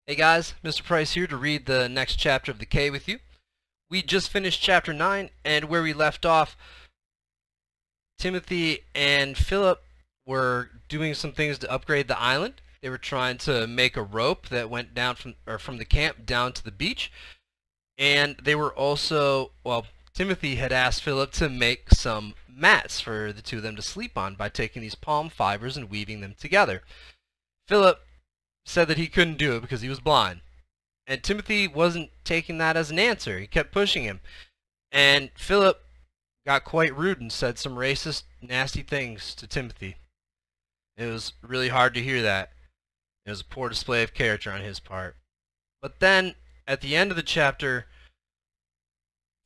Hey guys, Mr. Price here to read the next chapter of the Cay with you. We just finished chapter 9, and where we left off, Timothy and Philip were doing some things to upgrade the island. They were trying to make a rope that went down from the camp down to the beach, and they were also, Timothy had asked Philip to make some mats for the two of them to sleep on by taking these palm fibers and weaving them together. Philip said that he couldn't do it because he was blind. And Timothy wasn't taking that as an answer. He kept pushing him. And Philip got quite rude and said some racist, nasty things to Timothy. It was really hard to hear that. It was a poor display of character on his part. But then, at the end of the chapter,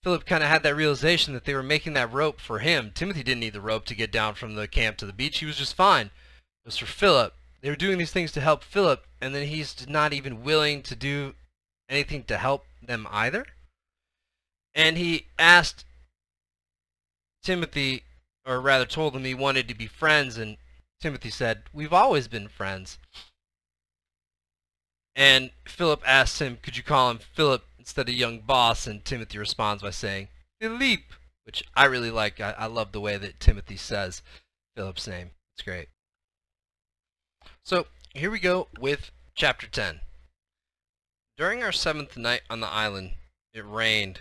Philip kind of had that realization that they were making that rope for him. Timothy didn't need the rope to get down from the camp to the beach. He was just fine. It was for Philip. They were doing these things to help Philip, and then he's not even willing to do anything to help them either. And he asked Timothy, or rather told him he wanted to be friends, and Timothy said, "We've always been friends." And Philip asked him, could you call him Philip instead of young boss, and Timothy responds by saying, Philippe, which I really like. I love the way that Timothy says Philip's name. It's great. So, here we go with Chapter 10. During our 7th night on the island, it rained.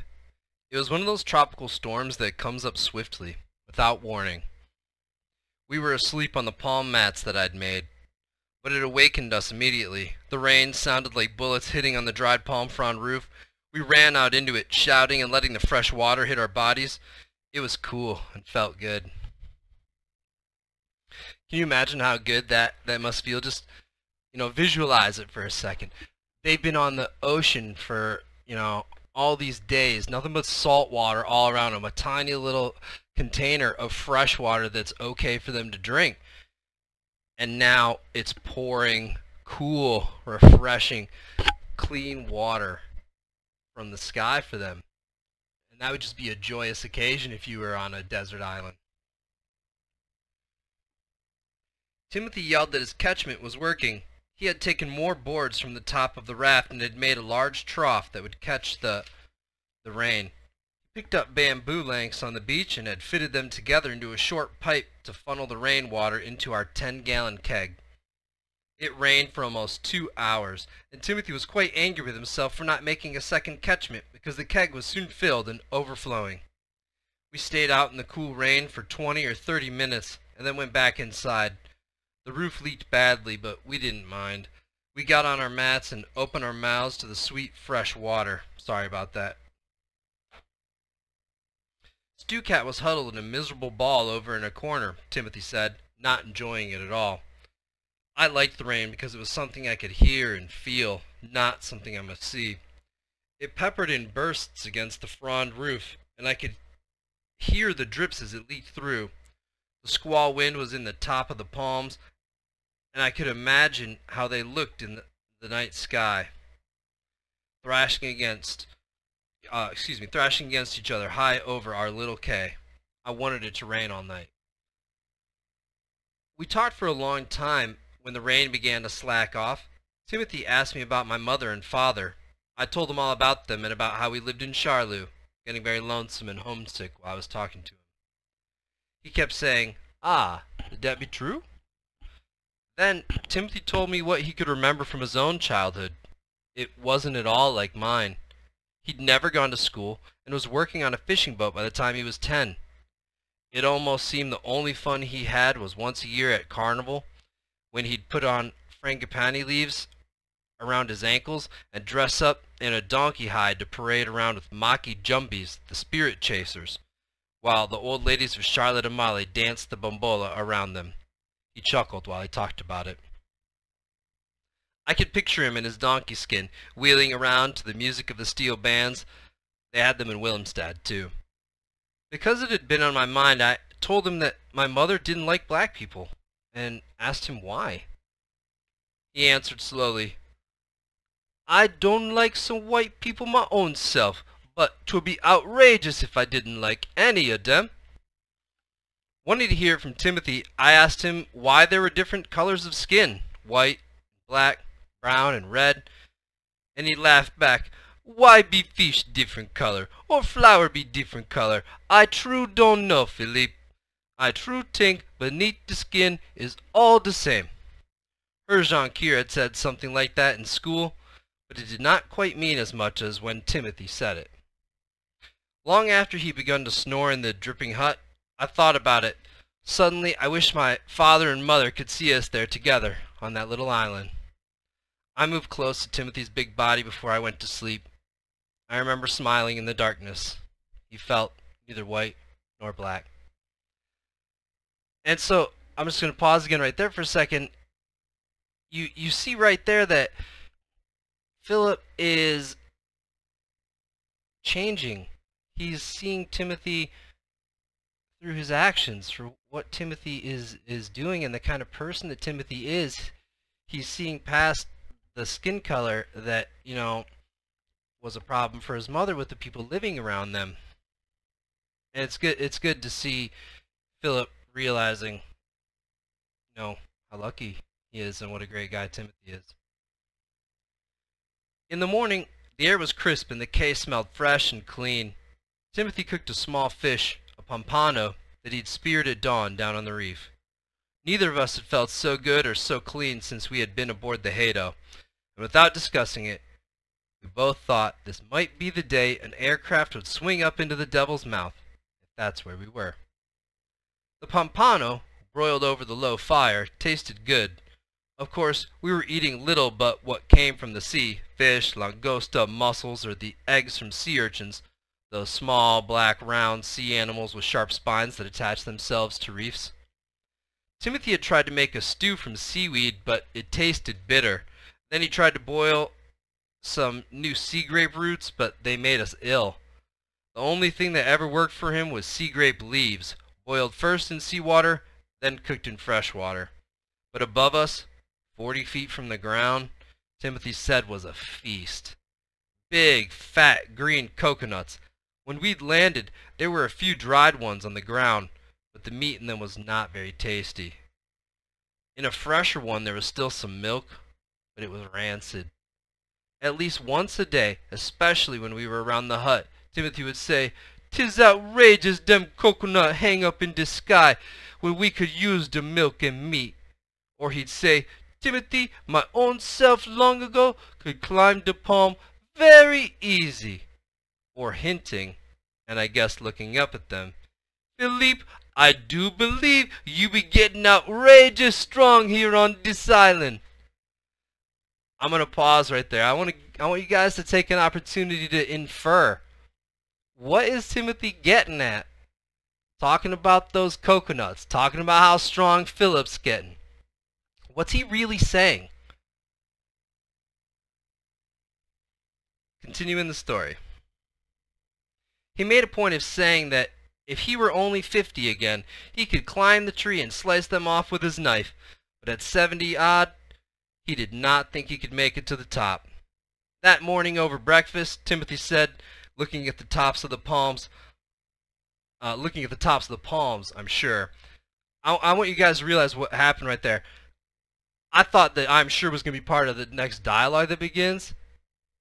It was one of those tropical storms that comes up swiftly, without warning. We were asleep on the palm mats that I'd made, but it awakened us immediately. The rain sounded like bullets hitting on the dried palm frond roof. We ran out into it, shouting and letting the fresh water hit our bodies. It was cool and felt good. Can you imagine how good that must feel? Just, visualize it for a second. They've been on the ocean for, all these days. Nothing but salt water all around them. A tiny little container of fresh water that's okay for them to drink. And now it's pouring cool, refreshing, clean water from the sky for them. And that would just be a joyous occasion if you were on a desert island. Timothy yelled that his catchment was working. He had taken more boards from the top of the raft and had made a large trough that would catch the rain. He picked up bamboo lengths on the beach and had fitted them together into a short pipe to funnel the rainwater into our 10-gallon keg. It rained for almost 2 hours, and Timothy was quite angry with himself for not making a second catchment because the keg was soon filled and overflowing. We stayed out in the cool rain for 20 or 30 minutes and then went back inside. The roof leaked badly, but we didn't mind. We got on our mats and opened our mouths to the sweet, fresh water. Sorry about that. Stew Cat was huddled in a miserable ball over in a corner, Timothy said, not enjoying it at all. I liked the rain because it was something I could hear and feel, not something I must see. It peppered in bursts against the frond roof, and I could hear the drips as it leaked through. The squall wind was in the top of the palms, and I could imagine how they looked in the night sky, thrashing against each other high over our little Cay. I wanted it to rain all night. We talked for a long time. When the rain began to slack off, Timothy asked me about my mother and father. I told him all about them and about how we lived in Charlotte, getting very lonesome and homesick while I was talking to him. He kept saying, "Ah, did that be true?" Then Timothy told me what he could remember from his own childhood. It wasn't at all like mine. He'd never gone to school and was working on a fishing boat by the time he was 10. It almost seemed the only fun he had was once a year at carnival, when he'd put on frangipani leaves around his ankles and dress up in a donkey hide to parade around with maki jumbies, the spirit chasers, while the old ladies of Charlotte and Molly danced the bambola around them. He chuckled while he talked about it. I could picture him in his donkey skin, wheeling around to the music of the steel bands. They had them in Willemstad, too. Because it had been on my mind, I told him that my mother didn't like black people, and asked him why. He answered slowly, "I don't like some white people my own self, but 'twould be outrageous if I didn't like any of them." Wanting to hear from Timothy, I asked him why there were different colors of skin, white, black, brown, and red. And he laughed back, "Why be fish different color, or flower be different color? I true don't know, Philippe. I true think beneath the skin is all the same." Her Jean Kier had said something like that in school, but it did not quite mean as much as when Timothy said it. Long after he begun to snore in the dripping hut, I thought about it. Suddenly, I wished my father and mother could see us there together on that little island. I moved close to Timothy's big body before I went to sleep. I remember smiling in the darkness. He felt neither white nor black. And so, I'm just going to pause again right there for a second. You see right there that Philip is changing. He's seeing Timothy through his actions, for what Timothy is doing and the kind of person that Timothy is. He's seeing past the skin color that, was a problem for his mother with the people living around them. And it's good to see Philip realizing, how lucky he is and what a great guy Timothy is. In the morning, the air was crisp and the Cay smelled fresh and clean. Timothy cooked a small fish, a pompano, that he'd speared at dawn down on the reef. Neither of us had felt so good or so clean since we had been aboard the Hado, and without discussing it, we both thought this might be the day an aircraft would swing up into the Devil's Mouth, if that's where we were. The pompano, broiled over the low fire, tasted good. Of course, we were eating little but what came from the sea, fish, langosta, mussels, or the eggs from sea urchins, those small, black, round sea animals with sharp spines that attach themselves to reefs. Timothy had tried to make a stew from seaweed, but it tasted bitter. Then he tried to boil some new sea grape roots, but they made us ill. The only thing that ever worked for him was sea grape leaves, boiled first in seawater, then cooked in fresh water. But above us, 40 feet from the ground, Timothy said was a feast. Big, fat, green coconuts. When we'd landed, there were a few dried ones on the ground, but the meat in them was not very tasty. In a fresher one there was still some milk, but it was rancid. At least once a day, especially when we were around the hut, Timothy would say, "'Tis outrageous dem coconut hang up in de sky when we could use de milk and meat." Or he'd say, "Timothy, my own self long ago could climb de palm very easy." Or hinting, and I guess looking up at them, "Philippe, I do believe you be getting outrageous strong here on this island." I'm going to pause right there. I want you guys to take an opportunity to infer. What is Timothy getting at? Talking about those coconuts, talking about how strong Philip's getting. What's he really saying? Continuing the story. He made a point of saying that if he were only 50 again, he could climb the tree and slice them off with his knife, but at 70 odd, he did not think he could make it to the top. That morning over breakfast, Timothy said, looking at the tops of the palms, I'm sure. I want you guys to realize what happened right there. I thought that "I'm sure" was going to be part of the next dialogue that begins,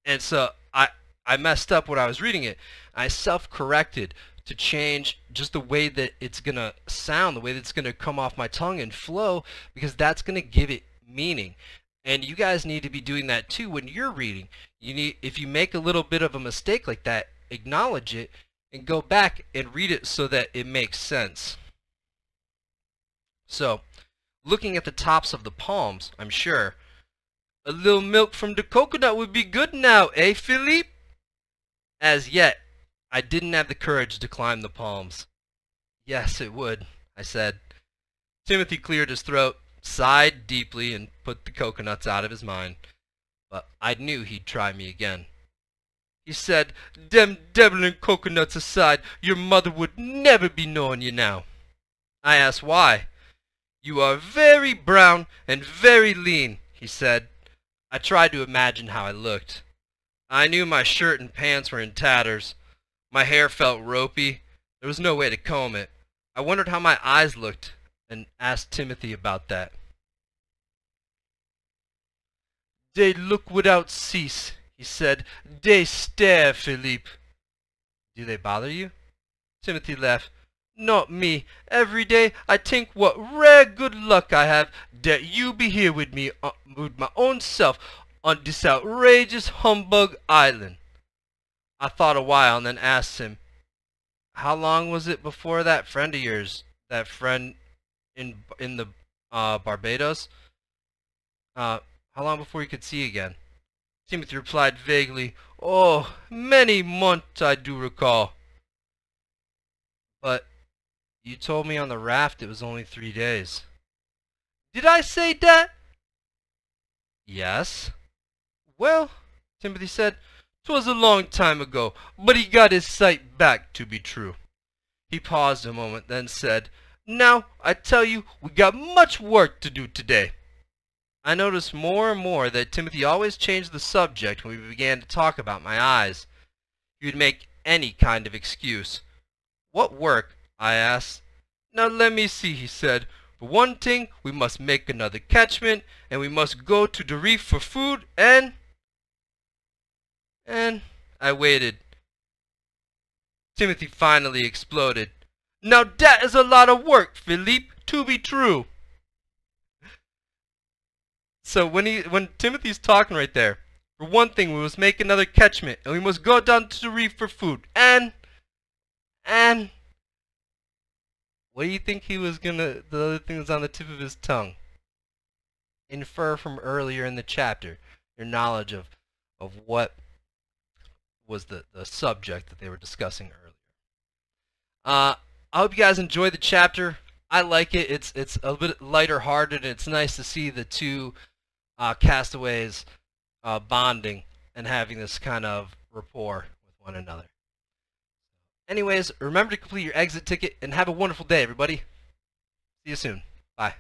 and so I messed up when I was reading it. I self-corrected to change just the way that it's going to sound, the way that it's going to come off my tongue and flow, because that's going to give it meaning. And you guys need to be doing that too when you're reading. If you make a little bit of a mistake like that, acknowledge it and go back and read it so that it makes sense. So, looking at the tops of the palms, I'm sure, "A little milk from the coconut would be good now, eh, Philippe?" As yet, I didn't have the courage to climb the palms. "Yes, it would," I said. Timothy cleared his throat, sighed deeply, and put the coconuts out of his mind. But I knew he'd try me again. He said, "Dem devillin' coconuts aside, your mother would never be knowing you now." I asked why. "You are very brown and very lean," he said. I tried to imagine how I looked. I knew my shirt and pants were in tatters. My hair felt ropey. There was no way to comb it. I wondered how my eyes looked and asked Timothy about that. "They look without cease," He said, "They stare, Philippe." "Do they bother you?" Timothy laughed. "Not me. Every day I think what rare good luck I have that you be here with me, with my own self, on this outrageous humbug island." I thought a while and then asked him, "How long was it before that friend of yours, that friend in the Barbados? How long before you could see again?" Timothy replied vaguely, "Oh, many months I do recall." "But you told me on the raft it was only 3 days." "Did I say that?" "Yes." "Well," Timothy said, "'twas a long time ago, but he got his sight back to be true." He paused a moment, then said, "Now, I tell you, we got much work to do today." I noticed more and more that Timothy always changed the subject when we began to talk about my eyes. He would make any kind of excuse. "What work?" I asked. "Now let me see," he said. "For one thing, we must make another catchment, and we must go to the reef for food, and I waited. Timothy finally exploded. "Now that is a lot of work, Philippe, to be true." So when Timothy's talking right there, for one thing, we must make another catchment, and we must go down to the reef for food, and what do you think he was gonna? The other thing that's on the tip of his tongue. Infer from earlier in the chapter your knowledge of what was the subject that they were discussing earlier. I hope you guys enjoyed the chapter. I like it. It's a bit lighter hearted, and it's nice to see the two castaways bonding and having this kind of rapport with one another. Anyways, remember to complete your exit ticket and have a wonderful day, everybody. See you soon. Bye.